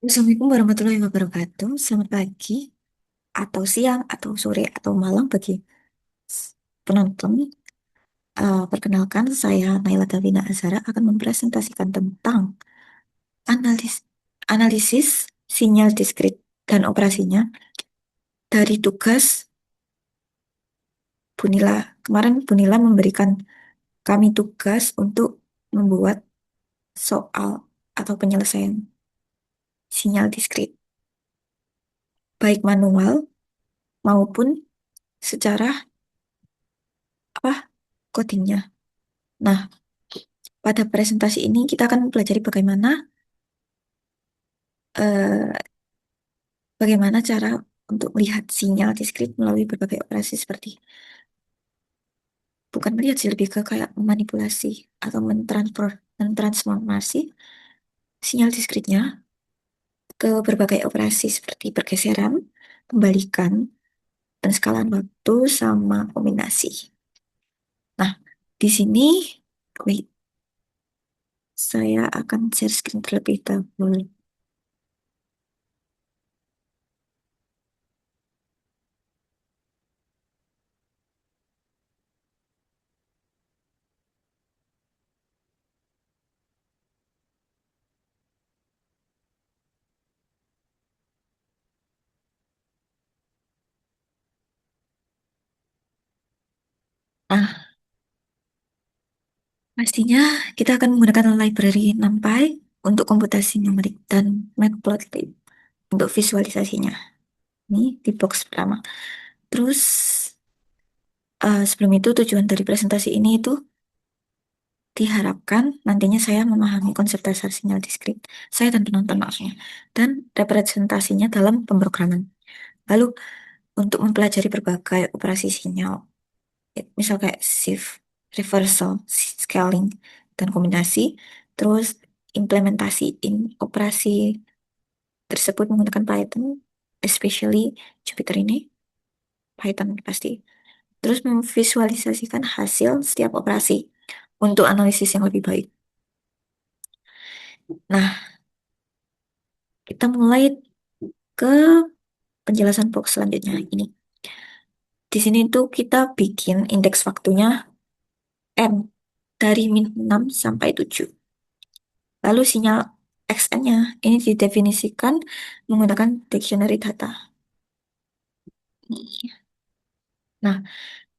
Assalamualaikum warahmatullahi wabarakatuh. Selamat pagi, atau siang, atau sore, atau malam bagi penonton. Perkenalkan, saya Naila Davina Azhara akan mempresentasikan tentang analis, analisis sinyal diskrit dan operasinya dari tugas Bunila. Kemarin Bunila memberikan kami tugas untuk membuat soal atau penyelesaian sinyal diskrit, baik manual maupun secara apa codingnya. Nah, pada presentasi ini kita akan mempelajari eh, bagaimana cara untuk melihat sinyal diskrit melalui berbagai operasi seperti bukan melihat sih lebih ke kayak memanipulasi atau mentransformasi sinyal diskritnya ke berbagai operasi seperti pergeseran, pembalikan, penskalan waktu sama kombinasi. Nah, di sini wait, saya akan share screen terlebih dahulu. Nah, pastinya kita akan menggunakan library NumPy untuk komputasi numerik dan Matplotlib untuk visualisasinya. Ini di box pertama. Terus sebelum itu tujuan dari presentasi ini itu diharapkan nantinya saya memahami konsep dasar sinyal diskrit, saya dan penonton maksudnya, dan representasinya dalam pemrograman. Lalu untuk mempelajari berbagai operasi sinyal, misal kayak shift, reversal, scaling, dan kombinasi, terus implementasiin operasi tersebut menggunakan Python, especially Jupyter ini, Python pasti. Terus memvisualisasikan hasil setiap operasi untuk analisis yang lebih baik. Nah, kita mulai ke penjelasan box selanjutnya ini. Di sini tuh kita bikin indeks waktunya M dari -6 sampai 7. Lalu sinyal XN-nya ini didefinisikan menggunakan dictionary data. Nah,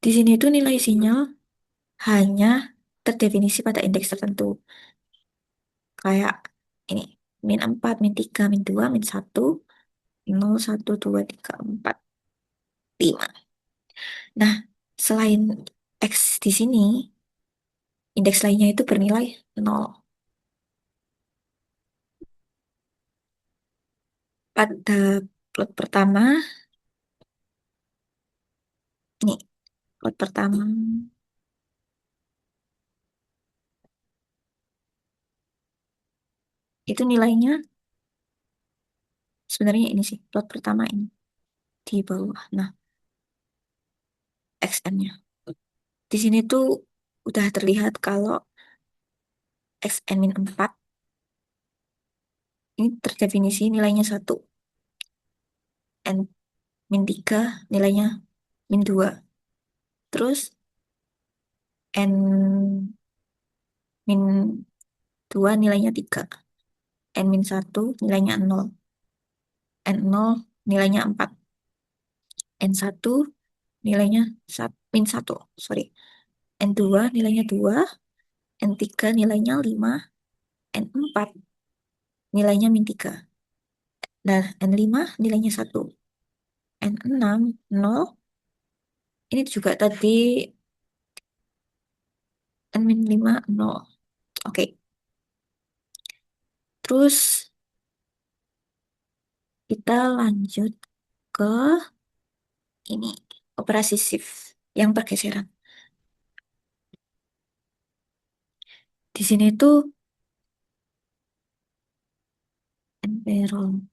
di sini tuh nilai sinyal hanya terdefinisi pada indeks tertentu. Kayak ini, -4, -3, -2, -1, 0, 1, 2, 3, 4, 5. Nah, selain X di sini, indeks lainnya itu bernilai 0. Pada plot pertama, nih, plot pertama, itu nilainya sebenarnya ini sih, plot pertama ini, di bawah. Nah, XN-nya. Di sini tuh udah terlihat kalau XN-4 ini terdefinisi nilainya 1. N-3 nilainya -2. Terus N-2 nilainya 3. N-1 nilainya 0. N0 nilainya 4. N1 nilainya -1, sorry. N2 nilainya 2. N3 nilainya 5. N4 nilainya -3. Nah, N5 nilainya 1. N6 0. Ini juga tadi N-5 0. Oke. Terus kita lanjut ke ini operasi shift yang pergeseran. Di sini tuh environment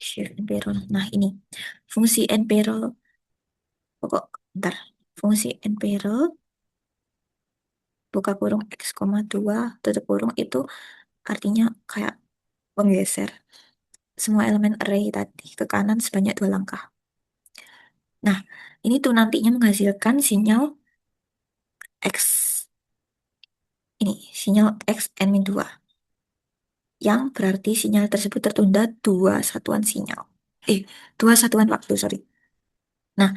shift environment. Nah, ini fungsi environment pokok bentar. Fungsi environment buka kurung X, koma 2, tutup kurung itu artinya kayak menggeser semua elemen array tadi ke kanan sebanyak 2 langkah. Nah, ini tuh nantinya menghasilkan sinyal X, ini sinyal X n-2, yang berarti sinyal tersebut tertunda 2 satuan sinyal. Eh, 2 satuan waktu, sorry. Nah,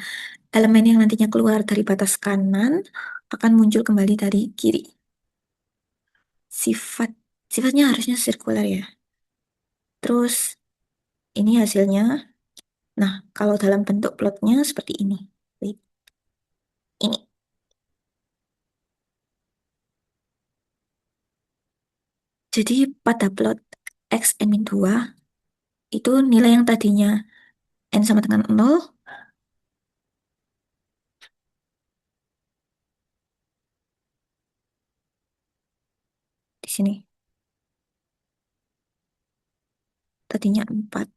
elemen yang nantinya keluar dari batas kanan akan muncul kembali dari kiri. Sifat sifatnya harusnya sirkular ya. Terus ini hasilnya. Nah, kalau dalam bentuk plotnya seperti ini. Wait, ini. Jadi pada plot X n-2 itu nilai yang tadinya n sama dengan 0 di sini. Tadinya 4.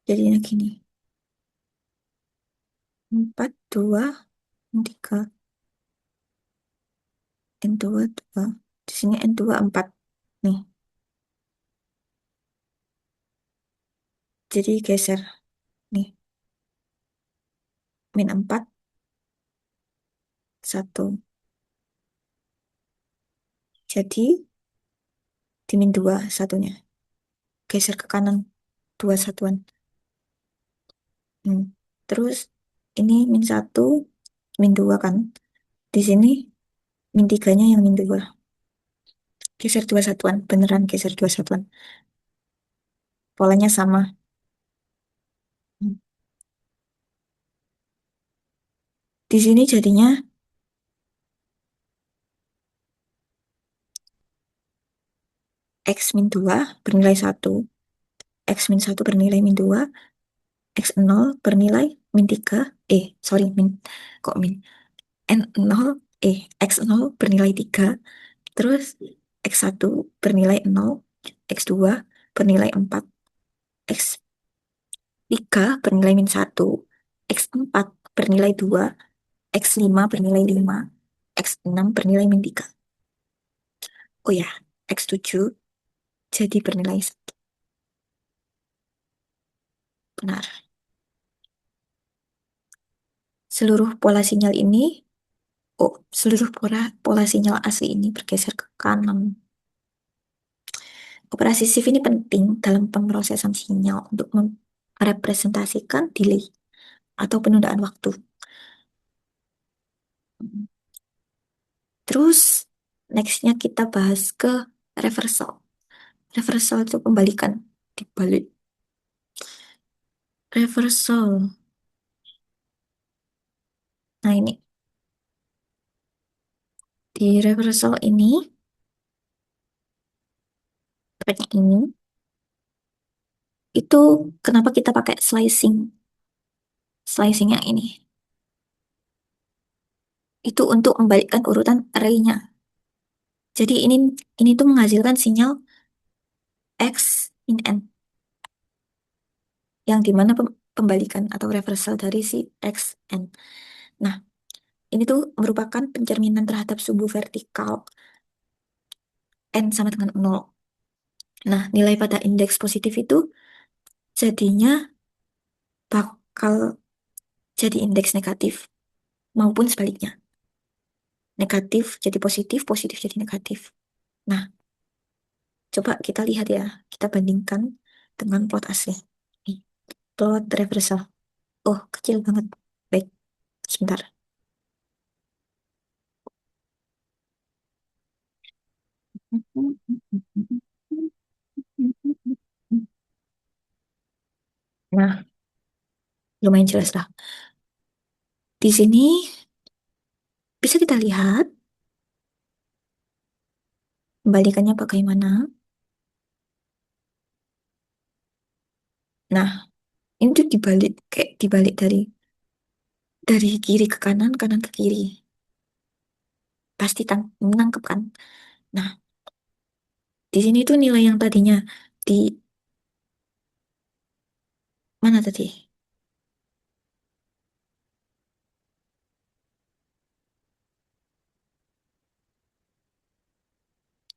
Jadinya gini. 4, 2, 3, n-2, 2. Di sini n-2, 4. Nih, jadi geser. Nih, -4, 1. Jadi di -2 satunya. Geser ke kanan 2 satuan. Hmm. Terus ini -1, -2 kan. Di sini -3-nya yang -2. Geser 2 satuan. Beneran geser 2 satuan. Polanya sama. Hmm. Di sini jadinya X-2 bernilai 1. X-1 bernilai -2. X0 bernilai -3. Sorry, kok N0, X0 bernilai 3. Terus X1 bernilai 0. X2 bernilai 4. X3 bernilai -1. X4 bernilai 2. X5 bernilai 5. X6 bernilai -3. Oh ya, X7 jadi bernilai 1. Benar. Seluruh pola sinyal ini, seluruh pola sinyal asli ini bergeser ke kanan. Operasi shift ini penting dalam pemrosesan sinyal untuk merepresentasikan delay atau penundaan waktu. Terus, nextnya kita bahas ke reversal. Reversal itu pembalikan, dibalik. Reversal. Nah ini, di reversal ini, tepatnya ini, itu kenapa kita pakai slicing. Slicing yang ini. Itu untuk membalikkan urutan array-nya. Jadi ini tuh menghasilkan sinyal X in N, yang dimana pembalikan atau reversal dari si XN. Nah, ini tuh merupakan pencerminan terhadap sumbu vertikal N sama dengan 0. Nah, nilai pada indeks positif itu jadinya bakal jadi indeks negatif maupun sebaliknya. Negatif jadi positif, positif jadi negatif. Nah, coba kita lihat ya, kita bandingkan dengan plot asli. Nih, plot reversal. Oh, kecil banget. Baik, sebentar. Nah, lumayan jelas lah. Di sini bisa kita lihat kembalikannya bagaimana. Nah, ini tuh dibalik, kayak dibalik dari kiri ke kanan, kanan ke kiri. pasti menangkap kan. Nah, di sini tuh nilai yang tadinya di mana tadi?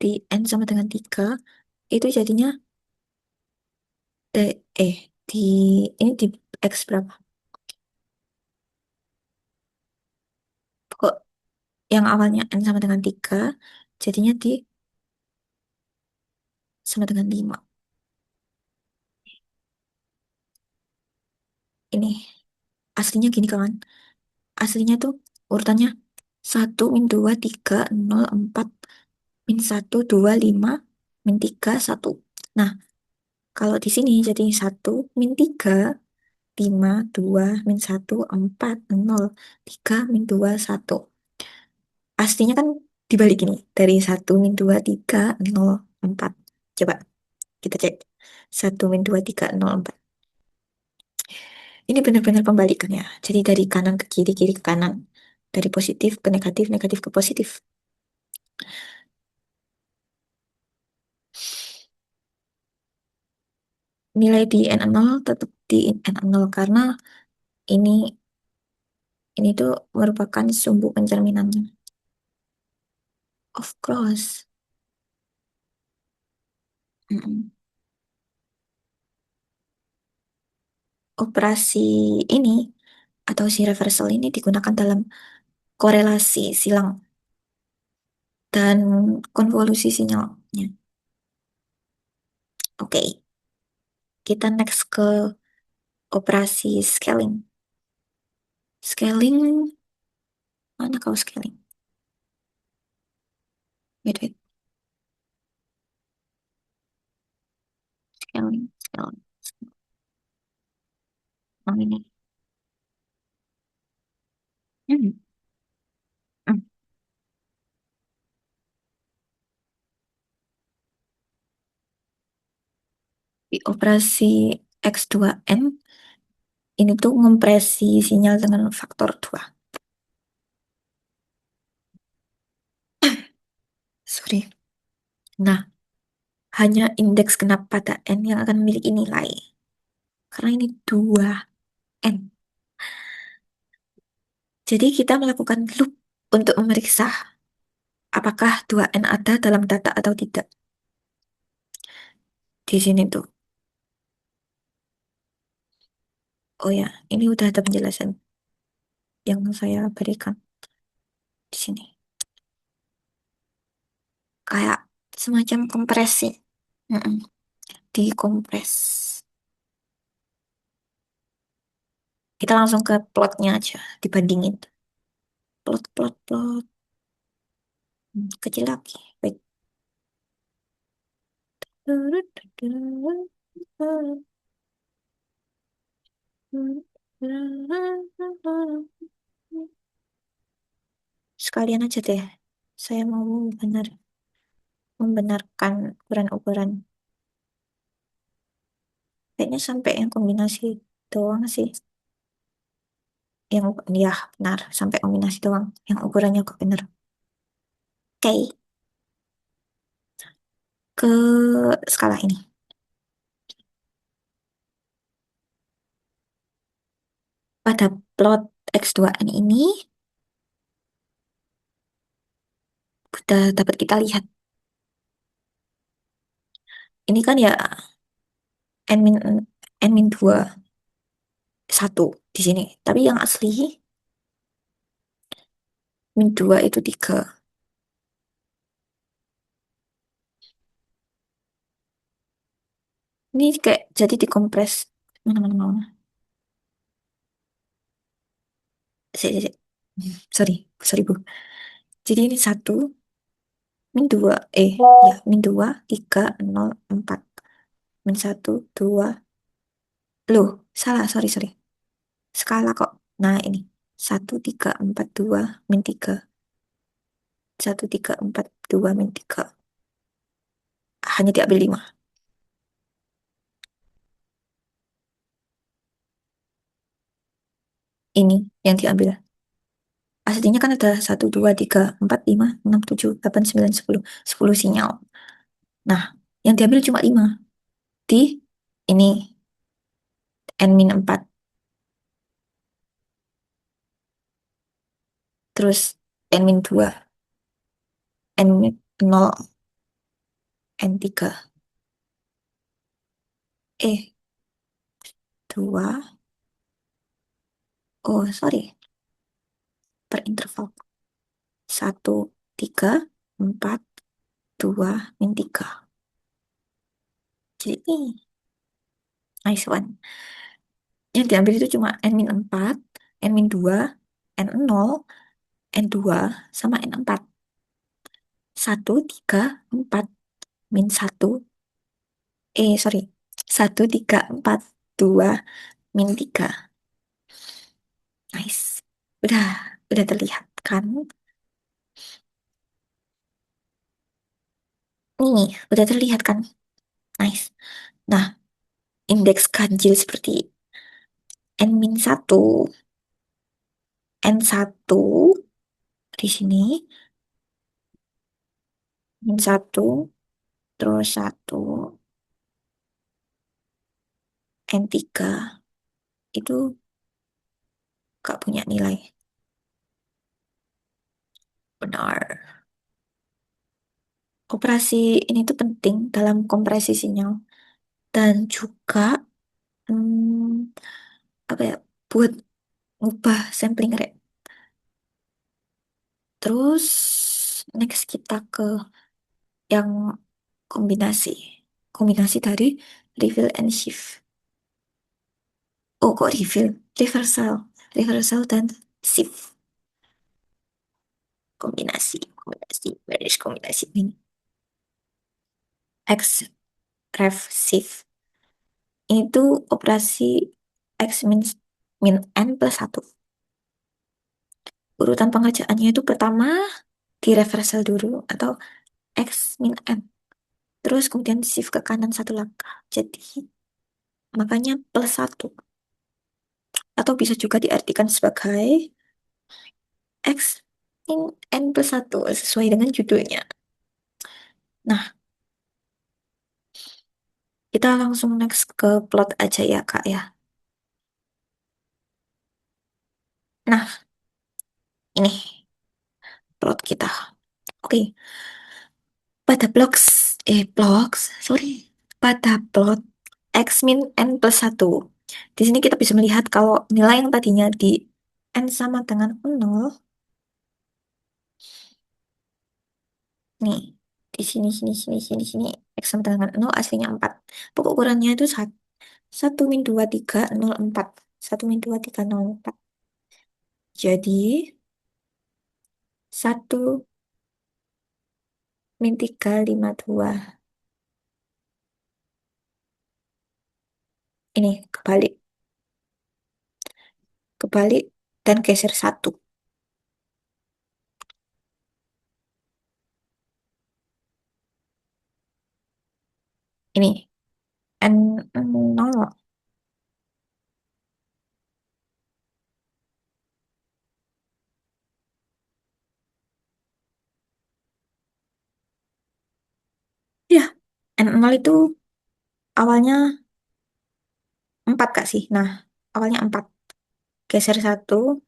Di N sama dengan 3 itu jadinya D, di ini di X berapa? Kok yang awalnya N sama dengan 3 jadinya di sama dengan 5. Ini aslinya gini kawan. Aslinya tuh urutannya 1, -2, 3, 0, 4, -1, 2, 5, Nah, kalau di sini jadi 1, -3, 5, 2, -1, 4, 0, 3, -2, 1. Aslinya kan dibalik ini. Dari 1, -2, 3, 0, 4. Coba kita cek. 1, -2, 3, 0, 4. Ini benar-benar pembalikan ya. Jadi dari kanan ke kiri, kiri ke kanan. Dari positif ke negatif, negatif ke positif. Nilai di N0 tetap di N0 karena ini ini tuh merupakan sumbu pencerminannya. Of course. Mm-mm. Operasi ini atau si reversal ini digunakan dalam korelasi silang dan konvolusi sinyalnya. Oke, kita next ke operasi scaling. Scaling, mana kau scaling? Wait, wait, scaling, scaling. Yang ini. Hmm, hmm. Di operasi X2N, ini tuh ngompresi sinyal dengan faktor 2. Sorry. Nah, hanya indeks genap pada N yang akan memiliki nilai. Karena ini 2N. Jadi kita melakukan loop untuk memeriksa apakah 2N ada dalam data atau tidak. Di sini tuh. Oh ya, ini udah ada penjelasan yang saya berikan di sini. Kayak semacam kompresi. Mm-mm. Dikompres. Kita langsung ke plotnya aja, dibandingin. Plot, plot, plot. Kecil lagi. Wait. Sekalian aja deh. Saya mau membenarkan ukuran-ukuran. Kayaknya sampai yang kombinasi doang sih. Yang ya benar, sampai kombinasi doang. Yang ukurannya kok bener. Oke, ke skala ini. Pada plot X2N ini, udah dapat kita lihat. Ini kan ya N min N min 2 1 di sini. Tapi yang asli min 2 itu 3. Ini kayak jadi dikompres. Mana, mana, mana. Sorry, sorry Bu. Jadi ini 1, min 2, ya, min 2, 3, 0, 4. Min 1, 2. Loh, salah, sorry, sorry. Skala kok. Nah, ini. 1, 3, 4, 2, min 3. 1, 3, 4, 2, min 3. Hanya diambil 5. Ini yang diambil. Aslinya kan ada 1, 2, 3, 4, 5, 6, 7, 8, 9, 10. 10 sinyal. Nah, yang diambil cuma 5. Di ini N-4. Terus N-2. N0. N3. E2. Oh, sorry. Per interval. 1, 3, 4, 2, min 3. Jadi ini nice one. Yang diambil itu cuma N-4, N-2, N0, N2, sama N4. 1, 3, 4, min 1. Sorry. 1, 3, 4, 2, min 3. Nice. Udah, udah terlihat kan? Nih, udah terlihat kan? Nice. Nah, indeks ganjil seperti N-1, N1 di sini, N1, terus 1, N3, itu gak punya nilai. Benar. Operasi ini tuh penting dalam kompresi sinyal dan juga apa ya, buat ngubah sampling rate. Terus next kita ke yang kombinasi. Kombinasi dari reveal and shift. Oh, kok reveal? Reversal. Reversal dan shift. Kombinasi. Kombinasi. Where is kombinasi ini? X ref shift. Itu operasi X min N+1. Urutan pengerjaannya itu pertama di reversal dulu atau X min N. Terus kemudian shift ke kanan 1 langkah. Jadi makanya +1. Atau bisa juga diartikan sebagai X min N+1 sesuai dengan judulnya. Nah, kita langsung next ke plot aja ya Kak ya. Nah, ini plot kita. Oke, pada sorry. Pada plot X min N+1. Di sini kita bisa melihat kalau nilai yang tadinya di N sama dengan 0, nih, di sini, sini, sini, sini, sini, X sama dengan 0, aslinya 4. Pokok ukurannya itu 1 min 2, 3, 0, 4. 1 min 2, 3, 0, 4. Jadi, 1 min 3, 5, 2. Ini kebalik. Kebalik dan geser 1. Ini N0. Ya, N0 itu awalnya 4 Kak sih. Nah, awalnya 4. Geser 1.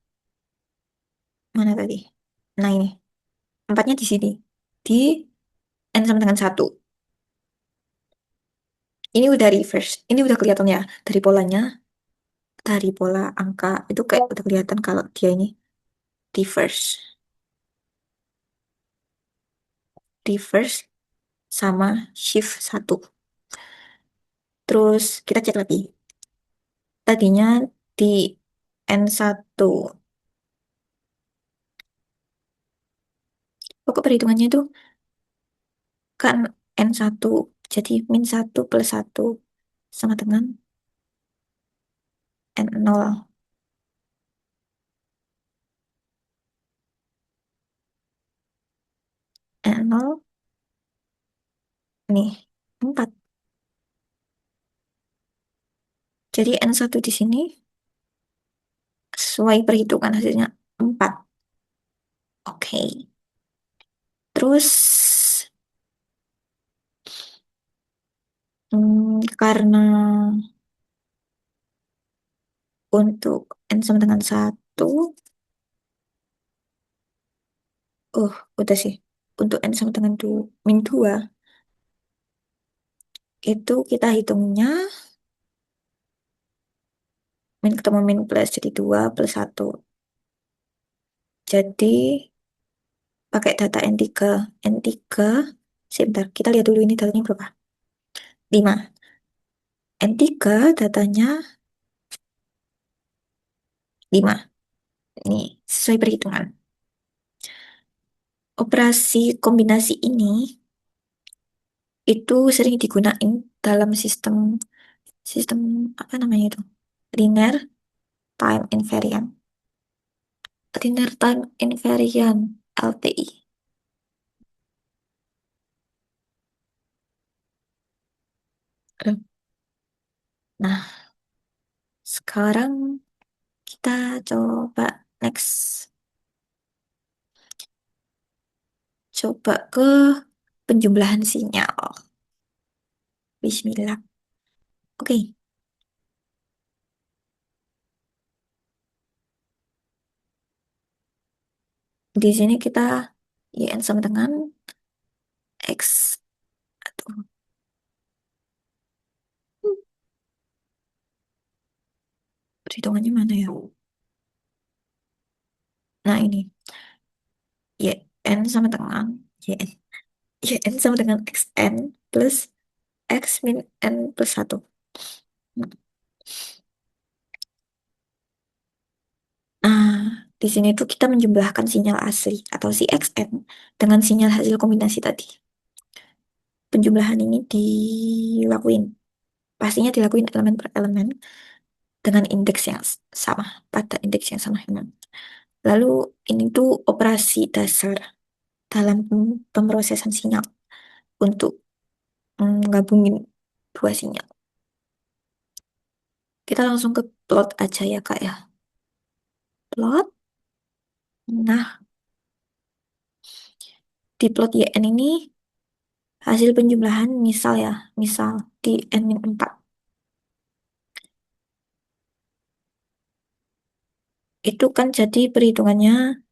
Mana tadi? Nah, ini. 4-nya di sini. Di N sama dengan 1. Ini udah reverse. Ini udah kelihatan ya. Dari polanya, dari pola angka, itu kayak udah kelihatan kalau dia ini reverse. Reverse sama shift 1. Terus kita cek lagi. Tadinya di N1. Pokok perhitungannya itu kan N1. Jadi min 1 + 1 sama dengan N0. N0 nih 4. Jadi N1 di sini sesuai perhitungan hasilnya 4. Oke. Terus karena untuk N sama dengan satu, oh udah sih. Untuk N sama dengan min 2, itu kita hitungnya min ketemu min plus jadi 2 plus satu. Jadi pakai data N3. N3, sebentar, kita lihat dulu ini datanya berapa. 5. N3 datanya 5. Ini sesuai perhitungan. Operasi kombinasi ini itu sering digunain dalam sistem sistem apa namanya itu? Linear time invariant. Linear time invariant LTI. Nah, sekarang kita coba next. Coba ke penjumlahan sinyal. Bismillah. Oke, di sini kita YN sama dengan X. Aduh, perhitungannya mana ya? Nah, ini YN sama dengan YN. YN sama dengan XN plus X min N plus 1. Nah, di sini tuh kita menjumlahkan sinyal asli atau si XN dengan sinyal hasil kombinasi tadi. Penjumlahan ini dilakuin. Pastinya dilakuin elemen per elemen dengan indeks yang sama, pada indeks yang sama. Lalu ini tuh operasi dasar dalam pemrosesan sinyal untuk gabungin dua sinyal. Kita langsung ke plot aja ya Kak ya. Plot. Nah, di plot YN ini hasil penjumlahan misal ya, misal di N-4. Itu kan jadi perhitungannya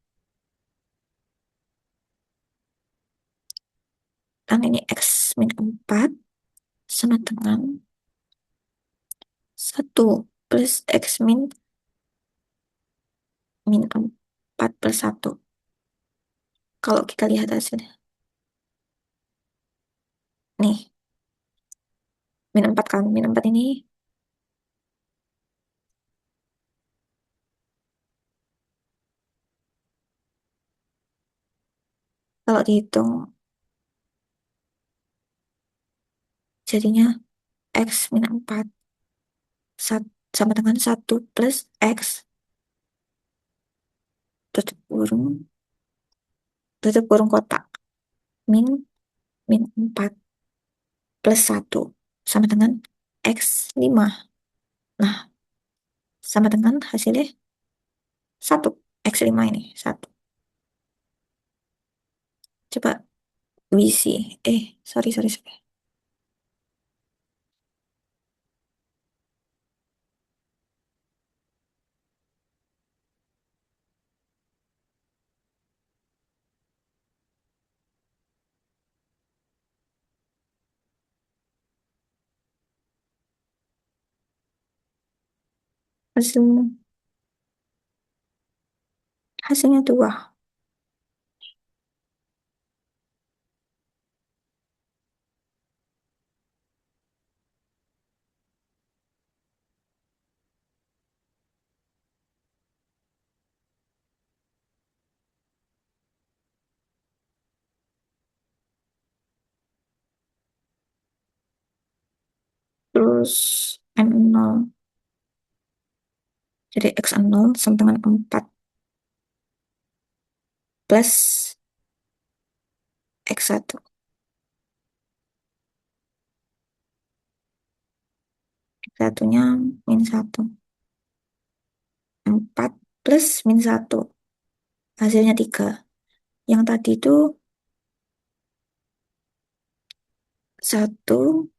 kan ini X-4 sama dengan 1 plus X min 4 plus 1. Kalau kita lihat hasilnya. Nih, min 4 kan. Min 4 ini kalau dihitung jadinya X min 4 sama dengan 1 plus X tutup kurung kotak min min 4 plus 1 sama dengan X5. Nah, sama dengan hasilnya 1. X5 ini 1. Coba WC. Sorry, sorry, sorry. Hasil, hasilnya 2. Terus N0. Jadi X0 sama dengan 4 plus X1. X1-nya min 1. 4 plus min 1. Hasilnya 3. Yang tadi itu 1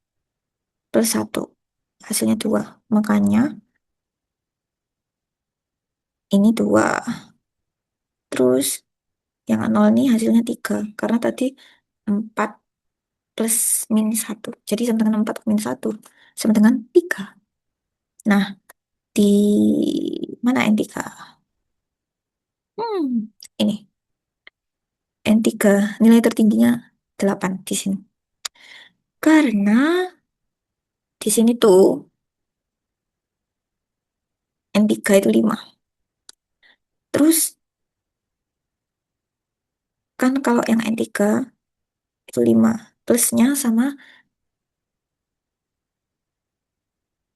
plus 1. Hasilnya 2. Makanya ini 2. Terus yang nol ini hasilnya 3. Karena tadi 4 plus min 1. Jadi sama dengan 4 min 1. Sama dengan 3. Nah, di mana N3? Ini. N3 nilai tertingginya 8 di sini. Karena di sini tuh N3 itu 5. Terus kan kalau yang N3 itu 5. Plusnya sama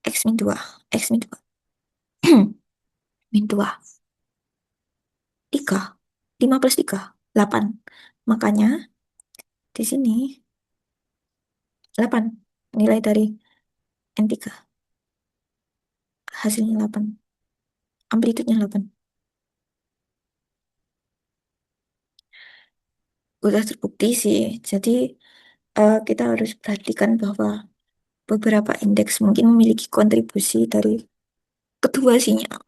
X min 2. X min 2. Min 2. 3. 5 plus 3. 8. Makanya di sini 8. Nilai dari N3. Hasilnya 8. Amplitudenya 8. Udah terbukti sih. Jadi kita harus perhatikan bahwa beberapa indeks mungkin memiliki kontribusi dari kedua sinyal.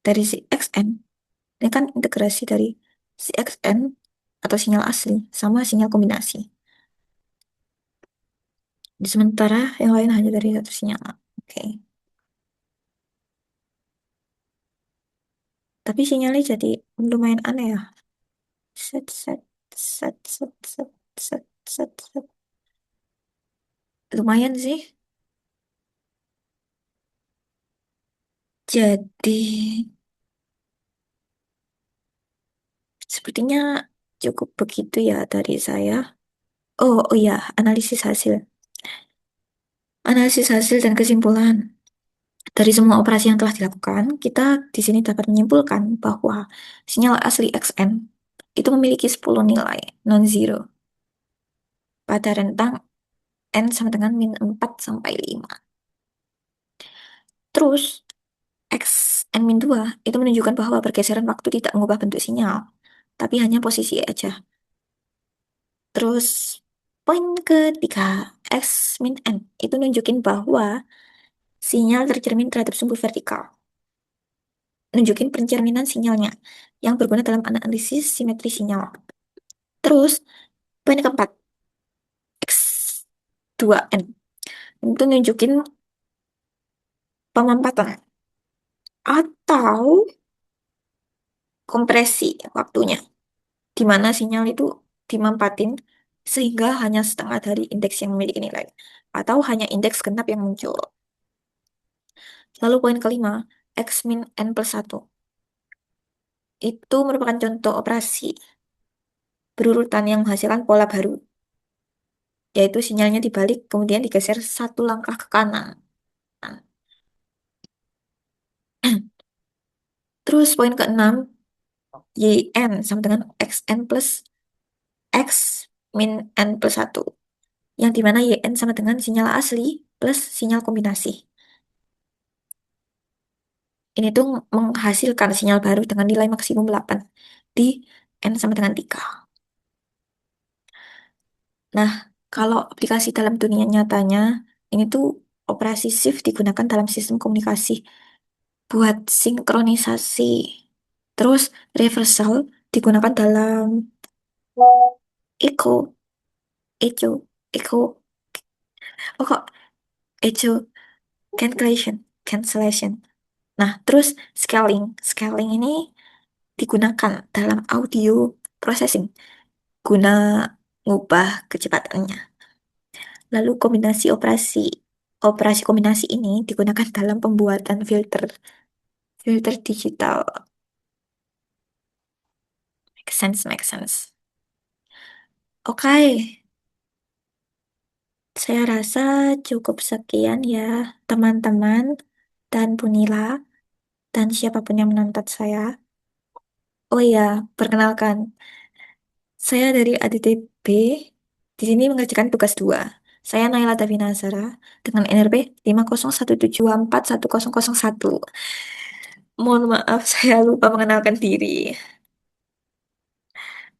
Dari si XN. Ini kan integrasi dari si XN atau sinyal asli sama sinyal kombinasi. Di sementara yang lain hanya dari satu sinyal. Oke. Tapi sinyalnya jadi lumayan aneh ya. Set, set, set, set, set, set, set, set. Lumayan sih. Jadi, sepertinya cukup begitu ya dari saya. Oh, oh iya, analisis hasil. Analisis hasil dan kesimpulan. Dari semua operasi yang telah dilakukan, kita di sini dapat menyimpulkan bahwa sinyal asli XN itu memiliki 10 nilai non-zero pada rentang N sama dengan min 4 sampai 5. Terus, X N min 2 itu menunjukkan bahwa pergeseran waktu tidak mengubah bentuk sinyal, tapi hanya posisi aja. Terus, poin ketiga, X min N itu nunjukin bahwa sinyal tercermin terhadap sumbu vertikal. Nunjukin pencerminan sinyalnya yang berguna dalam analisis simetri sinyal. Terus, poin keempat, X2N itu nunjukin pemampatan atau kompresi waktunya, di mana sinyal itu dimampatin sehingga hanya setengah dari indeks yang memiliki nilai, atau hanya indeks genap yang muncul. Lalu poin kelima, X min N plus 1. Itu merupakan contoh operasi berurutan yang menghasilkan pola baru, yaitu sinyalnya dibalik kemudian digeser 1 langkah ke kanan. Terus poin keenam, YN sama dengan XN plus X min N plus 1. Yang dimana YN sama dengan sinyal asli plus sinyal kombinasi. Ini tuh menghasilkan sinyal baru dengan nilai maksimum 8 di N sama dengan 3. Nah, kalau aplikasi dalam dunia nyatanya, ini tuh operasi shift digunakan dalam sistem komunikasi buat sinkronisasi. Terus reversal digunakan dalam echo, echo, oh kok echo cancellation. Nah, terus scaling ini digunakan dalam audio processing guna ngubah kecepatannya. Lalu operasi kombinasi ini digunakan dalam pembuatan filter digital. Make sense, make sense. Oke, saya rasa cukup sekian ya teman-teman dan Bunila dan siapapun yang menonton saya. Oh iya, perkenalkan, saya dari ADTB di sini mengerjakan tugas 2. Saya Naila Davinazara dengan NRP 501741001. Mohon maaf, saya lupa mengenalkan diri.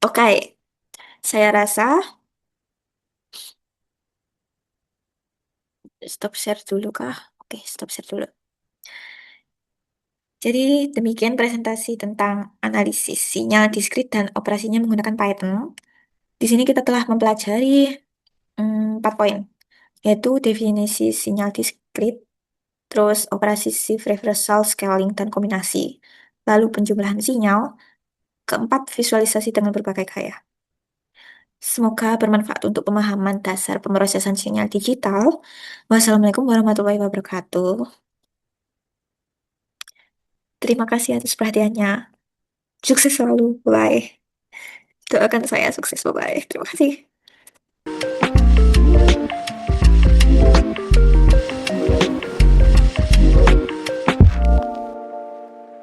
Oke, saya rasa stop share dulu kah? Oke, stop share dulu. Jadi demikian presentasi tentang analisis sinyal diskrit dan operasinya menggunakan Python. Di sini kita telah mempelajari 4 poin, yaitu definisi sinyal diskrit, terus operasi shift reversal, scaling, dan kombinasi. Lalu penjumlahan sinyal, keempat visualisasi dengan berbagai gaya. Semoga bermanfaat untuk pemahaman dasar pemrosesan sinyal digital. Wassalamualaikum warahmatullahi wabarakatuh. Terima kasih atas perhatiannya. Sukses selalu. Bye. Doakan saya sukses. Bye. Terima kasih.